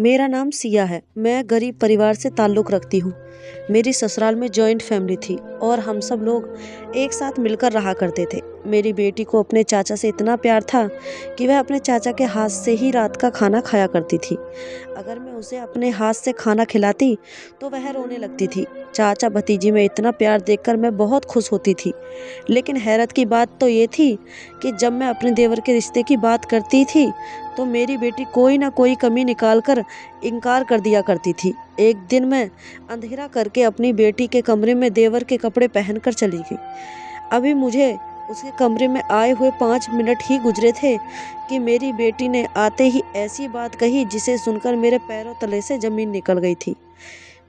मेरा नाम सिया है। मैं गरीब परिवार से ताल्लुक़ रखती हूँ। मेरी ससुराल में जॉइंट फैमिली थी और हम सब लोग एक साथ मिलकर रहा करते थे। मेरी बेटी को अपने चाचा से इतना प्यार था कि वह अपने चाचा के हाथ से ही रात का खाना खाया करती थी। अगर मैं उसे अपने हाथ से खाना खिलाती तो वह रोने लगती थी। चाचा भतीजी में इतना प्यार देखकर मैं बहुत खुश होती थी। लेकिन हैरत की बात तो ये थी कि जब मैं अपने देवर के रिश्ते की बात करती थी तो मेरी बेटी कोई ना कोई कमी निकाल कर इनकार कर दिया करती थी। एक दिन मैं अंधेरा करके अपनी बेटी के कमरे में देवर के कपड़े पहनकर चली गई। अभी मुझे उसके कमरे में आए हुए 5 मिनट ही गुजरे थे कि मेरी बेटी ने आते ही ऐसी बात कही जिसे सुनकर मेरे पैरों तले से ज़मीन निकल गई थी।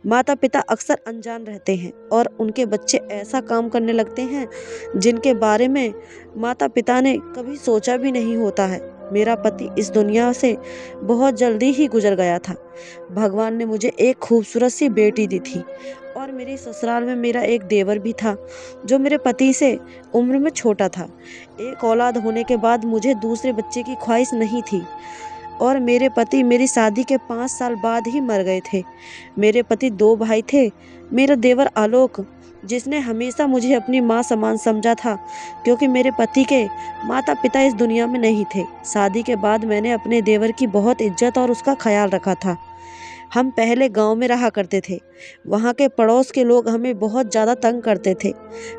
माता पिता अक्सर अनजान रहते हैं और उनके बच्चे ऐसा काम करने लगते हैं जिनके बारे में माता पिता ने कभी सोचा भी नहीं होता है। मेरा पति इस दुनिया से बहुत जल्दी ही गुजर गया था। भगवान ने मुझे एक खूबसूरत सी बेटी दी थी और मेरी ससुराल में मेरा एक देवर भी था जो मेरे पति से उम्र में छोटा था। एक औलाद होने के बाद मुझे दूसरे बच्चे की ख्वाहिश नहीं थी और मेरे पति मेरी शादी के 5 साल बाद ही मर गए थे। मेरे पति 2 भाई थे। मेरा देवर आलोक, जिसने हमेशा मुझे अपनी माँ समान समझा था क्योंकि मेरे पति के माता पिता इस दुनिया में नहीं थे। शादी के बाद मैंने अपने देवर की बहुत इज्जत और उसका ख्याल रखा था। हम पहले गांव में रहा करते थे। वहाँ के पड़ोस के लोग हमें बहुत ज़्यादा तंग करते थे।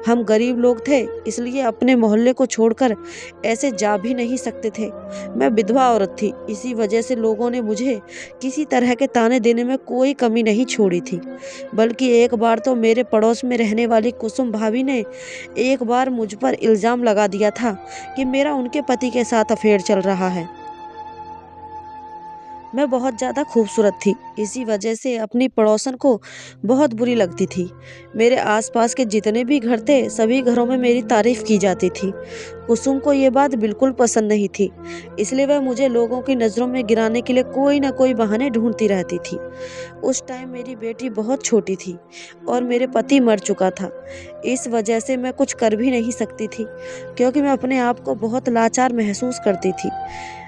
हम गरीब लोग थे, इसलिए अपने मोहल्ले को छोड़कर ऐसे जा भी नहीं सकते थे। मैं विधवा औरत थी, इसी वजह से लोगों ने मुझे किसी तरह के ताने देने में कोई कमी नहीं छोड़ी थी। बल्कि एक बार तो मेरे पड़ोस में रहने वाली कुसुम भाभी ने एक बार मुझ पर इल्ज़ाम लगा दिया था कि मेरा उनके पति के साथ अफेयर चल रहा है। मैं बहुत ज़्यादा खूबसूरत थी, इसी वजह से अपनी पड़ोसन को बहुत बुरी लगती थी। मेरे आसपास के जितने भी घर थे, सभी घरों में मेरी तारीफ़ की जाती थी। कुसुम को ये बात बिल्कुल पसंद नहीं थी, इसलिए वह मुझे लोगों की नज़रों में गिराने के लिए कोई ना कोई बहाने ढूंढती रहती थी। उस टाइम मेरी बेटी बहुत छोटी थी और मेरे पति मर चुका था। इस वजह से मैं कुछ कर भी नहीं सकती थी क्योंकि मैं अपने आप को बहुत लाचार महसूस करती थी।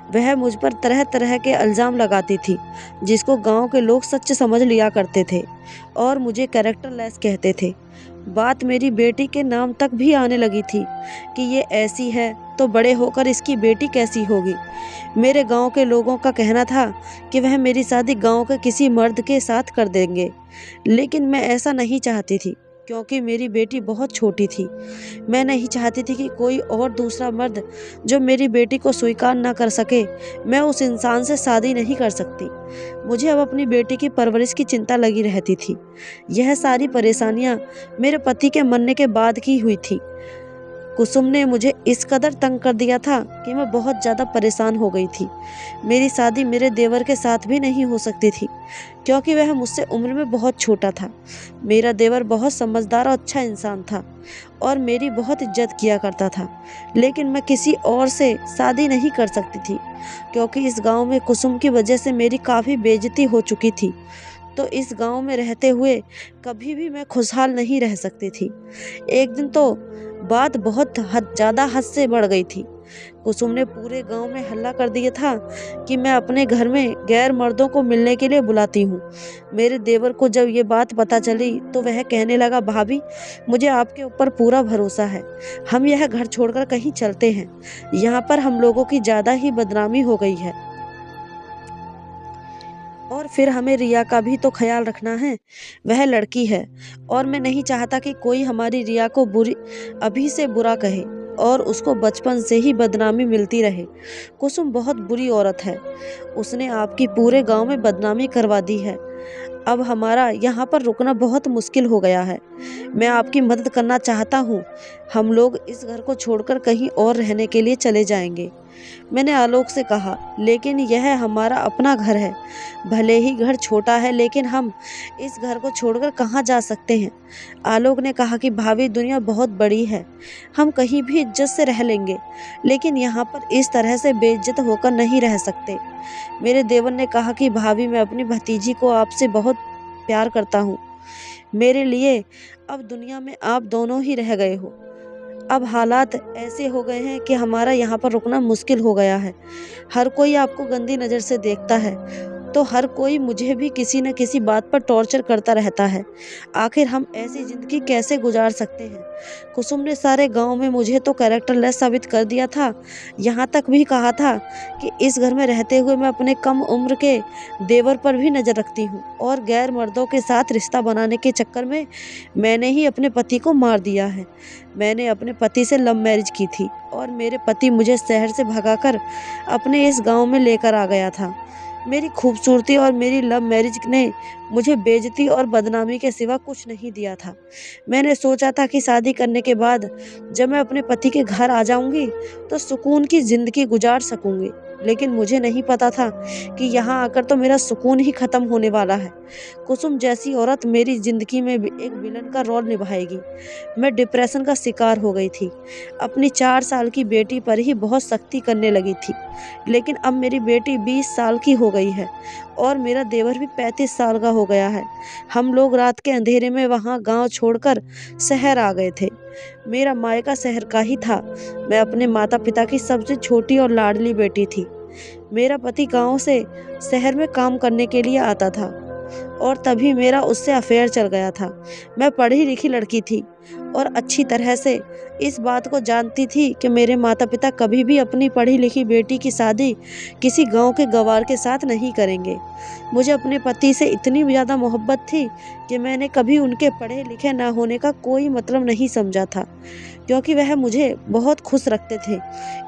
वह मुझ पर तरह तरह के इल्ज़ाम लगाती थी जिसको गांव के लोग सच समझ लिया करते थे और मुझे कैरेक्टरलेस कहते थे। बात मेरी बेटी के नाम तक भी आने लगी थी कि ये ऐसी है तो बड़े होकर इसकी बेटी कैसी होगी। मेरे गांव के लोगों का कहना था कि वह मेरी शादी गांव के किसी मर्द के साथ कर देंगे, लेकिन मैं ऐसा नहीं चाहती थी क्योंकि मेरी बेटी बहुत छोटी थी। मैं नहीं चाहती थी कि कोई और दूसरा मर्द जो मेरी बेटी को स्वीकार ना कर सके, मैं उस इंसान से शादी नहीं कर सकती। मुझे अब अपनी बेटी की परवरिश की चिंता लगी रहती थी। यह सारी परेशानियां मेरे पति के मरने के बाद की हुई थी। कुसुम ने मुझे इस कदर तंग कर दिया था कि मैं बहुत ज़्यादा परेशान हो गई थी। मेरी शादी मेरे देवर के साथ भी नहीं हो सकती थी क्योंकि वह मुझसे उम्र में बहुत छोटा था। मेरा देवर बहुत समझदार और अच्छा इंसान था और मेरी बहुत इज्जत किया करता था, लेकिन मैं किसी और से शादी नहीं कर सकती थी क्योंकि इस गांव में कुसुम की वजह से मेरी काफ़ी बेइज्जती हो चुकी थी। तो इस गांव में रहते हुए कभी भी मैं खुशहाल नहीं रह सकती थी। एक दिन तो बात बहुत ज़्यादा हद से बढ़ गई थी। कुसुम ने पूरे गांव में हल्ला कर दिया था कि मैं अपने घर में गैर मर्दों को मिलने के लिए बुलाती हूँ। मेरे देवर को जब ये बात पता चली तो वह कहने लगा, भाभी मुझे आपके ऊपर पूरा भरोसा है, हम यह घर छोड़कर कहीं चलते हैं, यहाँ पर हम लोगों की ज़्यादा ही बदनामी हो गई है और फिर हमें रिया का भी तो ख्याल रखना है। वह लड़की है और मैं नहीं चाहता कि कोई हमारी रिया को अभी से बुरा कहे और उसको बचपन से ही बदनामी मिलती रहे। कुसुम बहुत बुरी औरत है, उसने आपकी पूरे गांव में बदनामी करवा दी है। अब हमारा यहाँ पर रुकना बहुत मुश्किल हो गया है। मैं आपकी मदद करना चाहता हूँ। हम लोग इस घर को छोड़कर कहीं और रहने के लिए चले जाएंगे। मैंने आलोक से कहा, लेकिन यह हमारा अपना घर है। भले ही घर छोटा है, लेकिन हम इस घर को छोड़कर कहाँ जा सकते हैं। आलोक ने कहा कि भाभी दुनिया बहुत बड़ी है, हम कहीं भी इज्जत से रह लेंगे, लेकिन यहाँ पर इस तरह से बेइज्जत होकर नहीं रह सकते। मेरे देवर ने कहा कि भाभी मैं अपनी भतीजी को आपसे बहुत प्यार करता हूँ। मेरे लिए अब दुनिया में आप दोनों ही रह गए हो। अब हालात ऐसे हो गए हैं कि हमारा यहाँ पर रुकना मुश्किल हो गया है। हर कोई आपको गंदी नज़र से देखता है, तो हर कोई मुझे भी किसी न किसी बात पर टॉर्चर करता रहता है। आखिर हम ऐसी ज़िंदगी कैसे गुजार सकते हैं? कुसुम ने सारे गाँव में मुझे तो कैरेक्टरलेस साबित कर दिया था। यहाँ तक भी कहा था कि इस घर में रहते हुए मैं अपने कम उम्र के देवर पर भी नज़र रखती हूँ और गैर मर्दों के साथ रिश्ता बनाने के चक्कर में मैंने ही अपने पति को मार दिया है। मैंने अपने पति से लव मैरिज की थी और मेरे पति मुझे शहर से भगाकर अपने इस गाँव में लेकर आ गया था। मेरी खूबसूरती और मेरी लव मैरिज ने मुझे बेइज्जती और बदनामी के सिवा कुछ नहीं दिया था। मैंने सोचा था कि शादी करने के बाद जब मैं अपने पति के घर आ जाऊंगी तो सुकून की ज़िंदगी गुजार सकूंगी, लेकिन मुझे नहीं पता था कि यहाँ आकर तो मेरा सुकून ही खत्म होने वाला है। कुसुम जैसी औरत मेरी ज़िंदगी में भी एक विलन का रोल निभाएगी। मैं डिप्रेशन का शिकार हो गई थी। अपनी 4 साल की बेटी पर ही बहुत सख्ती करने लगी थी, लेकिन अब मेरी बेटी 20 साल की हो गई है और मेरा देवर भी 35 साल का हो गया है। हम लोग रात के अंधेरे में वहाँ गांव छोड़कर शहर आ गए थे। मेरा मायका शहर का ही था। मैं अपने माता पिता की सबसे छोटी और लाडली बेटी थी। मेरा पति गांव से शहर में काम करने के लिए आता था और तभी मेरा उससे अफेयर चल गया था। मैं पढ़ी लिखी लड़की थी और अच्छी तरह से इस बात को जानती थी कि मेरे माता पिता कभी भी अपनी पढ़ी लिखी बेटी की शादी किसी गांव के गंवार के साथ नहीं करेंगे। मुझे अपने पति से इतनी ज़्यादा मोहब्बत थी कि मैंने कभी उनके पढ़े लिखे ना होने का कोई मतलब नहीं समझा था, क्योंकि वह मुझे बहुत खुश रखते थे।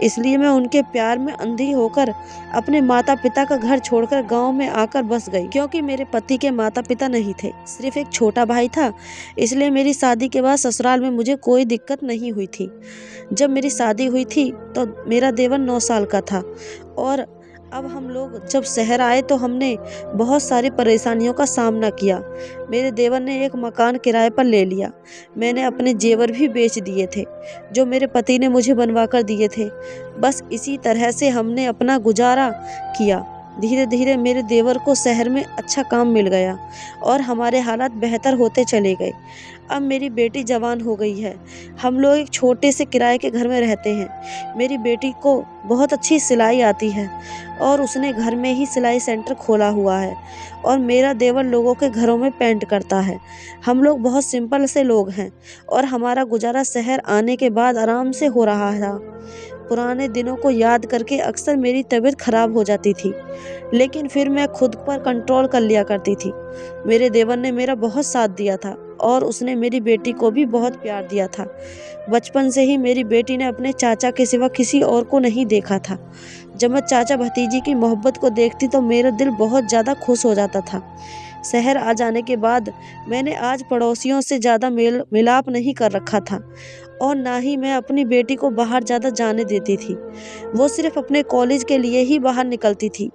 इसलिए मैं उनके प्यार में अंधी होकर अपने माता पिता का घर छोड़कर गांव में आकर बस गई। क्योंकि मेरे पति के माता पिता नहीं थे, सिर्फ एक छोटा भाई था, इसलिए मेरी शादी के बाद ससुराल में मुझे कोई दिक्कत नहीं हुई थी। जब मेरी शादी हुई थी तो मेरा देवर 9 साल का था और अब हम लोग जब शहर आए तो हमने बहुत सारी परेशानियों का सामना किया। मेरे देवर ने एक मकान किराए पर ले लिया। मैंने अपने जेवर भी बेच दिए थे जो मेरे पति ने मुझे बनवा कर दिए थे। बस इसी तरह से हमने अपना गुजारा किया। धीरे धीरे मेरे देवर को शहर में अच्छा काम मिल गया और हमारे हालात बेहतर होते चले गए। अब मेरी बेटी जवान हो गई है। हम लोग एक छोटे से किराए के घर में रहते हैं। मेरी बेटी को बहुत अच्छी सिलाई आती है और उसने घर में ही सिलाई सेंटर खोला हुआ है और मेरा देवर लोगों के घरों में पेंट करता है। हम लोग बहुत सिंपल से लोग हैं और हमारा गुजारा शहर आने के बाद आराम से हो रहा था। पुराने दिनों को याद करके अक्सर मेरी तबीयत खराब हो जाती थी, लेकिन फिर मैं खुद पर कंट्रोल कर लिया करती थी। मेरे देवर ने मेरा बहुत साथ दिया था और उसने मेरी बेटी को भी बहुत प्यार दिया था। बचपन से ही मेरी बेटी ने अपने चाचा के सिवा किसी और को नहीं देखा था। जब मैं चाचा भतीजी की मोहब्बत को देखती तो मेरा दिल बहुत ज़्यादा खुश हो जाता था। शहर आ जाने के बाद मैंने आज पड़ोसियों से ज़्यादा मिलाप नहीं कर रखा था और ना ही मैं अपनी बेटी को बाहर ज़्यादा जाने देती थी। वो सिर्फ अपने कॉलेज के लिए ही बाहर निकलती थी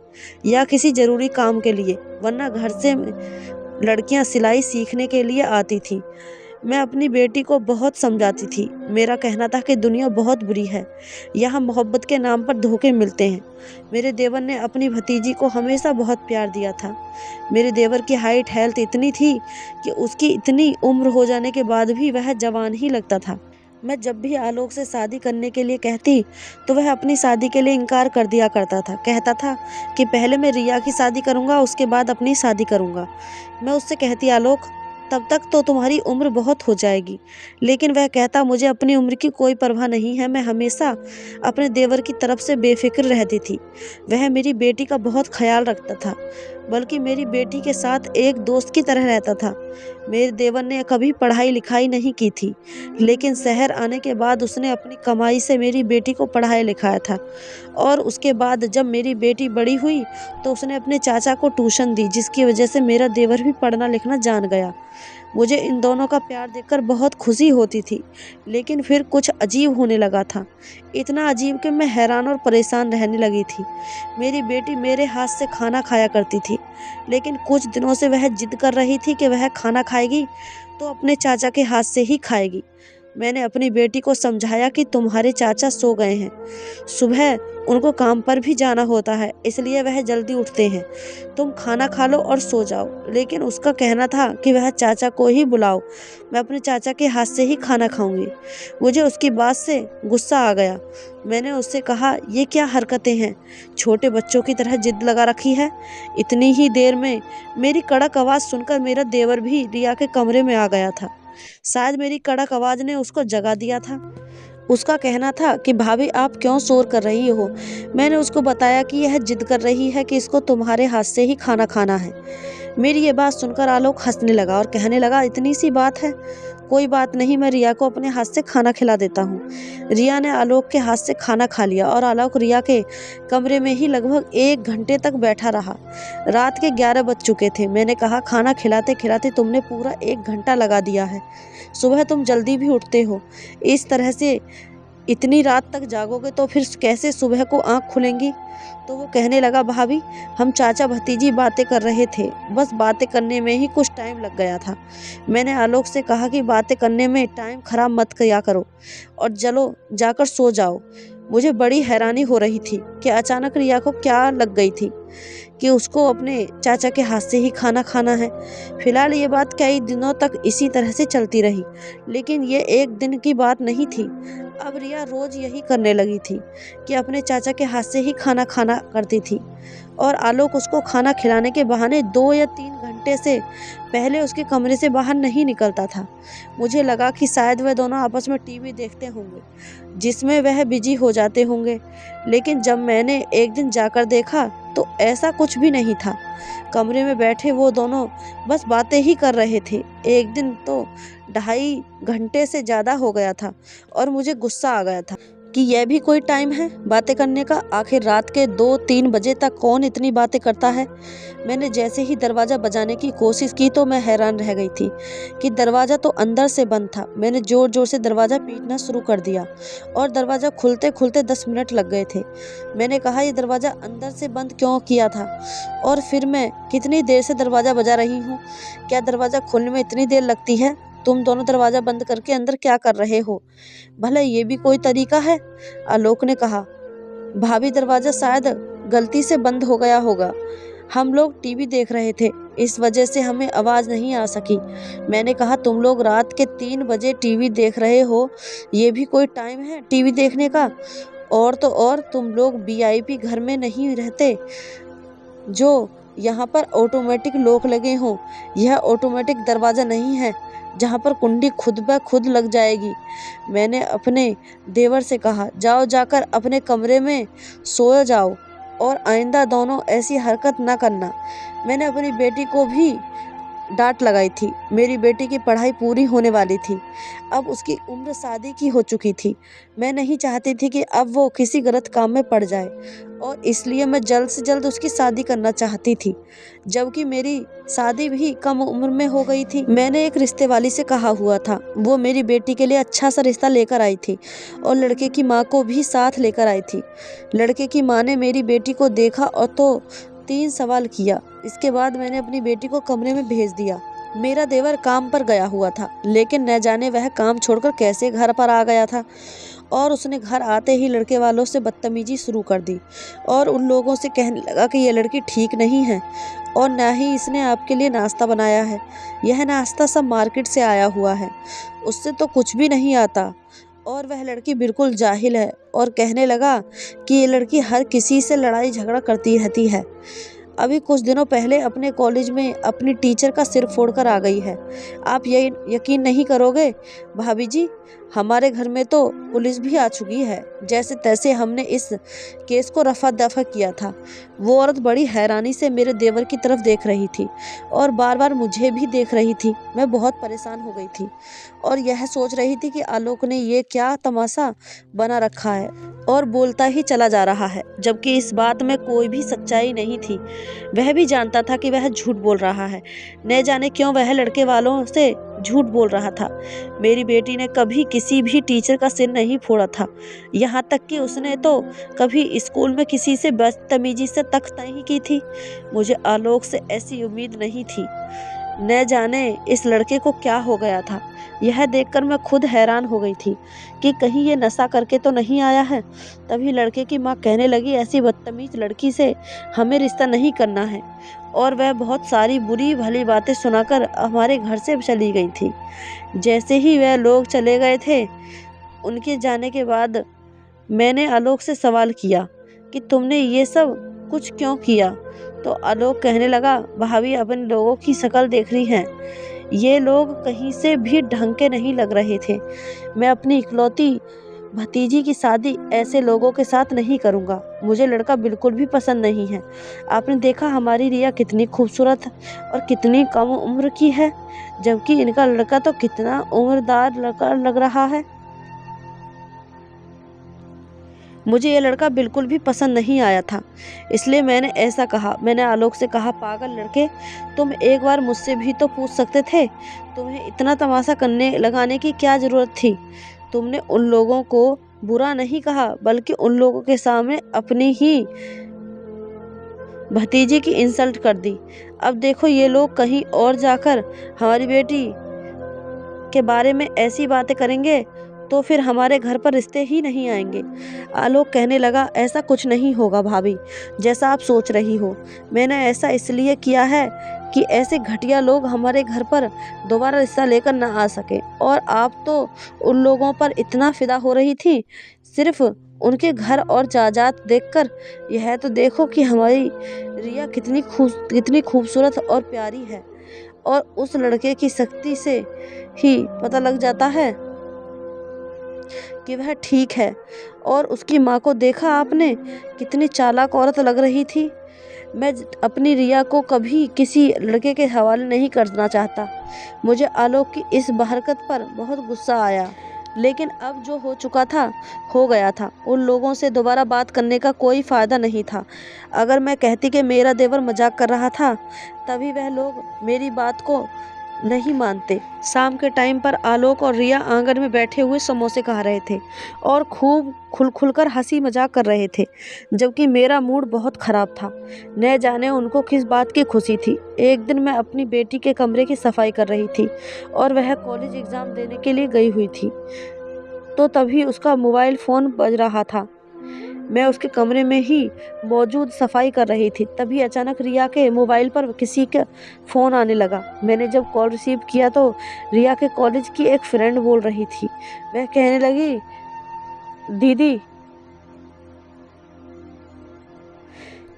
या किसी ज़रूरी काम के लिए, वरना घर से लड़कियां सिलाई सीखने के लिए आती थी। मैं अपनी बेटी को बहुत समझाती थी। मेरा कहना था कि दुनिया बहुत बुरी है, यहाँ मोहब्बत के नाम पर धोखे मिलते हैं। मेरे देवर ने अपनी भतीजी को हमेशा बहुत प्यार दिया था। मेरे देवर की हाइट हेल्थ इतनी थी कि उसकी इतनी उम्र हो जाने के बाद भी वह जवान ही लगता था। मैं जब भी आलोक से शादी करने के लिए कहती तो वह अपनी शादी के लिए इनकार कर दिया करता था। कहता था कि पहले मैं रिया की शादी करूँगा, उसके बाद अपनी शादी करूँगा। मैं उससे कहती, आलोक तब तक तो तुम्हारी उम्र बहुत हो जाएगी। लेकिन वह कहता, मुझे अपनी उम्र की कोई परवाह नहीं है। मैं हमेशा अपने देवर की तरफ से बेफिक्र रहती थी। वह मेरी बेटी का बहुत ख्याल रखता था, बल्कि मेरी बेटी के साथ एक दोस्त की तरह रहता था। मेरे देवर ने कभी पढ़ाई लिखाई नहीं की थी, लेकिन शहर आने के बाद उसने अपनी कमाई से मेरी बेटी को पढ़ाया लिखाया था और उसके बाद जब मेरी बेटी बड़ी हुई तो उसने अपने चाचा को ट्यूशन दी, जिसकी वजह से मेरा देवर भी पढ़ना लिखना जान गया। मुझे इन दोनों का प्यार देखकर बहुत खुशी होती थी, लेकिन फिर कुछ अजीब होने लगा था। इतना अजीब कि मैं हैरान और परेशान रहने लगी थी। मेरी बेटी मेरे हाथ से खाना खाया करती थी, लेकिन कुछ दिनों से वह जिद कर रही थी कि वह खाना खाएगी तो अपने चाचा के हाथ से ही खाएगी। मैंने अपनी बेटी को समझाया कि तुम्हारे चाचा सो गए हैं, सुबह उनको काम पर भी जाना होता है, इसलिए वह जल्दी उठते हैं। तुम खाना खा लो और सो जाओ। लेकिन उसका कहना था कि वह चाचा को ही बुलाओ, मैं अपने चाचा के हाथ से ही खाना खाऊंगी। मुझे उसकी बात से गुस्सा आ गया। मैंने उससे कहा, ये क्या हरकतें हैं, छोटे बच्चों की तरह जिद लगा रखी है। इतनी ही देर में मेरी कड़क आवाज़ सुनकर मेरा देवर भी रिया के कमरे में आ गया था। शायद मेरी कड़क आवाज़ ने उसको जगा दिया था। उसका कहना था कि भाभी आप क्यों शोर कर रही हो। मैंने उसको बताया कि यह जिद कर रही है कि इसको तुम्हारे हाथ से ही खाना खाना है। मेरी ये बात सुनकर आलोक हंसने लगा और कहने लगा, इतनी सी बात है, कोई बात नहीं, मैं रिया को अपने हाथ से खाना खिला देता हूँ। रिया ने आलोक के हाथ से खाना खा लिया और आलोक रिया के कमरे में ही लगभग 1 घंटे तक बैठा रहा। रात के 11 बज चुके थे। मैंने कहा, खाना खिलाते खिलाते तुमने पूरा 1 घंटा लगा दिया है। सुबह तुम जल्दी भी उठते हो, इस तरह से इतनी रात तक जागोगे तो फिर कैसे सुबह को आँख खुलेंगी। तो वो कहने लगा, भाभी हम चाचा भतीजी बातें कर रहे थे, बस बातें करने में ही कुछ टाइम लग गया था। मैंने आलोक से कहा कि बातें करने में टाइम खराब मत किया करो और चलो जाकर सो जाओ। मुझे बड़ी हैरानी हो रही थी कि अचानक रिया को क्या लग गई थी कि उसको अपने चाचा के हाथ से ही खाना खाना है। फिलहाल ये बात कई दिनों तक इसी तरह से चलती रही, लेकिन ये एक दिन की बात नहीं थी। अब रिया रोज यही करने लगी थी कि अपने चाचा के हाथ से ही खाना खाना करती थी और आलोक उसको खाना खिलाने के बहाने 2 या 3 घंटे से पहले उसके कमरे से बाहर नहीं निकलता था। मुझे लगा कि शायद वह दोनों आपस में टीवी देखते होंगे, जिसमें वह बिजी हो जाते होंगे। लेकिन जब मैंने एक दिन जाकर देखा तो ऐसा कुछ भी नहीं था। कमरे में बैठे वो दोनों बस बातें ही कर रहे थे। एक दिन तो 2.5 घंटे से ज़्यादा हो गया था और मुझे गुस्सा आ गया था कि यह भी कोई टाइम है बातें करने का। आखिर रात के 2-3 बजे तक कौन इतनी बातें करता है। मैंने जैसे ही दरवाज़ा बजाने की कोशिश की तो मैं हैरान रह गई थी कि दरवाज़ा तो अंदर से बंद था। मैंने ज़ोर ज़ोर से दरवाज़ा पीटना शुरू कर दिया और दरवाज़ा खुलते खुलते 10 मिनट लग गए थे। मैंने कहा, ये दरवाज़ा अंदर से बंद क्यों किया था और फिर मैं कितनी देर से दरवाज़ा बजा रही हूँ, क्या दरवाज़ा खोलने में इतनी देर लगती है। तुम दोनों दरवाज़ा बंद करके अंदर क्या कर रहे हो, भला ये भी कोई तरीका है। आलोक ने कहा, भाभी दरवाज़ा शायद गलती से बंद हो गया होगा, हम लोग टीवी देख रहे थे, इस वजह से हमें आवाज़ नहीं आ सकी। मैंने कहा, तुम लोग रात के 3 बजे टीवी देख रहे हो, ये भी कोई टाइम है टीवी देखने का। और तो और तुम लोग वीआईपी घर में नहीं रहते जो यहाँ पर ऑटोमेटिक लॉक लगे हों। यह ऑटोमेटिक दरवाज़ा नहीं है जहाँ पर कुंडी खुद ब खुद लग जाएगी। मैंने अपने देवर से कहा, जाओ जाकर अपने कमरे में सो जाओ और आइंदा दोनों ऐसी हरकत ना करना। मैंने अपनी बेटी को भी डांट लगाई थी। मेरी बेटी की पढ़ाई पूरी होने वाली थी, अब उसकी उम्र शादी की हो चुकी थी। मैं नहीं चाहती थी कि अब वो किसी गलत काम में पड़ जाए और इसलिए मैं जल्द से जल्द उसकी शादी करना चाहती थी, जबकि मेरी शादी भी कम उम्र में हो गई थी। मैंने एक रिश्ते वाली से कहा हुआ था, वो मेरी बेटी के लिए अच्छा सा रिश्ता लेकर आई थी और लड़के की माँ को भी साथ लेकर आई थी। लड़के की माँ ने मेरी बेटी को देखा और तो 3 सवाल किया। इसके बाद मैंने अपनी बेटी को कमरे में भेज दिया। मेरा देवर काम पर गया हुआ था, लेकिन न जाने वह काम छोड़कर कैसे घर पर आ गया था और उसने घर आते ही लड़के वालों से बदतमीजी शुरू कर दी और उन लोगों से कहने लगा कि यह लड़की ठीक नहीं है और ना ही इसने आपके लिए नाश्ता बनाया है। यह नाश्ता सब मार्केट से आया हुआ है, उससे तो कुछ भी नहीं आता और वह लड़की बिल्कुल जाहिल है। और कहने लगा कि ये लड़की हर किसी से लड़ाई झगड़ा करती रहती है। अभी कुछ दिनों पहले अपने कॉलेज में अपनी टीचर का सिर फोड़कर आ गई है। आप ये यकीन नहीं करोगे भाभी जी, हमारे घर में तो पुलिस भी आ चुकी है। जैसे तैसे हमने इस केस को रफा दफा किया था। वो औरत बड़ी हैरानी से मेरे देवर की तरफ देख रही थी और बार बार मुझे भी देख रही थी। मैं बहुत परेशान हो गई थी और यह सोच रही थी कि आलोक ने ये क्या तमाशा बना रखा है और बोलता ही चला जा रहा है, जबकि इस बात में कोई भी सच्चाई नहीं थी। वह भी जानता था कि वह झूठ बोल रहा है, न जाने क्यों वह लड़के वालों से झूठ बोल रहा था। मेरी बेटी ने कभी किसी भी टीचर का सिर नहीं फोड़ा था, यहाँ तक कि उसने तो कभी स्कूल में किसी से बदतमीजी से तक नहीं की थी। मुझे आलोक से ऐसी उम्मीद नहीं थी। न जाने इस लड़के को क्या हो गया था। यह देखकर मैं खुद हैरान हो गई थी कि कहीं ये नशा करके तो नहीं आया है। तभी लड़के की माँ कहने लगी, ऐसी बदतमीज लड़की से हमें रिश्ता नहीं करना है, और वह बहुत सारी बुरी भली बातें सुनाकर हमारे घर से चली गई थी। जैसे ही वह लोग चले गए थे, उनके जाने के बाद मैंने आलोक से सवाल किया कि तुमने ये सब कुछ क्यों किया? तो आलोक कहने लगा, भाभी अपन लोगों की शक्ल देख रही हैं, ये लोग कहीं से भी ढंग के नहीं लग रहे थे। मैं अपनी इकलौती भतीजी की शादी ऐसे लोगों के साथ नहीं करूँगा। मुझे लड़का बिल्कुल भी पसंद नहीं है। आपने देखा हमारी रिया कितनी खूबसूरत और कितनी कम उम्र की है, जबकि इनका लड़का तो कितना उम्रदार लड़का लग रहा है। मुझे ये लड़का बिल्कुल भी पसंद नहीं आया था, इसलिए मैंने ऐसा कहा। मैंने आलोक से कहा, पागल लड़के, तुम एक बार मुझसे भी तो पूछ सकते थे। तुम्हें इतना तमाशा करने लगाने की क्या ज़रूरत थी? तुमने उन लोगों को बुरा नहीं कहा, बल्कि उन लोगों के सामने अपनी ही भतीजी की इंसल्ट कर दी। अब देखो ये लोग कहीं और जाकर हमारी बेटी के बारे में ऐसी बातें करेंगे तो फिर हमारे घर पर रिश्ते ही नहीं आएंगे। आलोक कहने लगा, ऐसा कुछ नहीं होगा भाभी, जैसा आप सोच रही हो। मैंने ऐसा इसलिए किया है कि ऐसे घटिया लोग हमारे घर पर दोबारा रिश्ता लेकर ना आ सके। और आप तो उन लोगों पर इतना फिदा हो रही थी सिर्फ उनके घर और जायदाद देखकर। यह तो देखो कि हमारी रिया कितनी खूबसूरत और प्यारी है, और उस लड़के की शक्ति से ही पता लग जाता है कि वह ठीक है। और उसकी माँ को देखा आपने, कितनी चालाक औरत लग रही थी। मैं अपनी रिया को कभी किसी लड़के के हवाले नहीं करना चाहता। मुझे आलोक की इस हरकत पर बहुत गुस्सा आया, लेकिन अब जो हो चुका था हो गया था। उन लोगों से दोबारा बात करने का कोई फ़ायदा नहीं था। अगर मैं कहती कि मेरा देवर मजाक कर रहा था, तभी वह लोग मेरी बात को नहीं मानते। शाम के टाइम पर आलोक और रिया आंगन में बैठे हुए समोसे खा रहे थे और खूब खुलकर हंसी मजाक कर रहे थे, जबकि मेरा मूड बहुत ख़राब था। न जाने उनको किस बात की खुशी थी। एक दिन मैं अपनी बेटी के कमरे की सफाई कर रही थी और वह कॉलेज एग्ज़ाम देने के लिए गई हुई थी, तो तभी उसका मोबाइल फ़ोन बज रहा था। मैं उसके कमरे में ही मौजूद सफाई कर रही थी। तभी अचानक रिया के मोबाइल पर किसी का फ़ोन आने लगा। मैंने जब कॉल रिसीव किया तो रिया के कॉलेज की एक फ्रेंड बोल रही थी। वह कहने लगी, दीदी,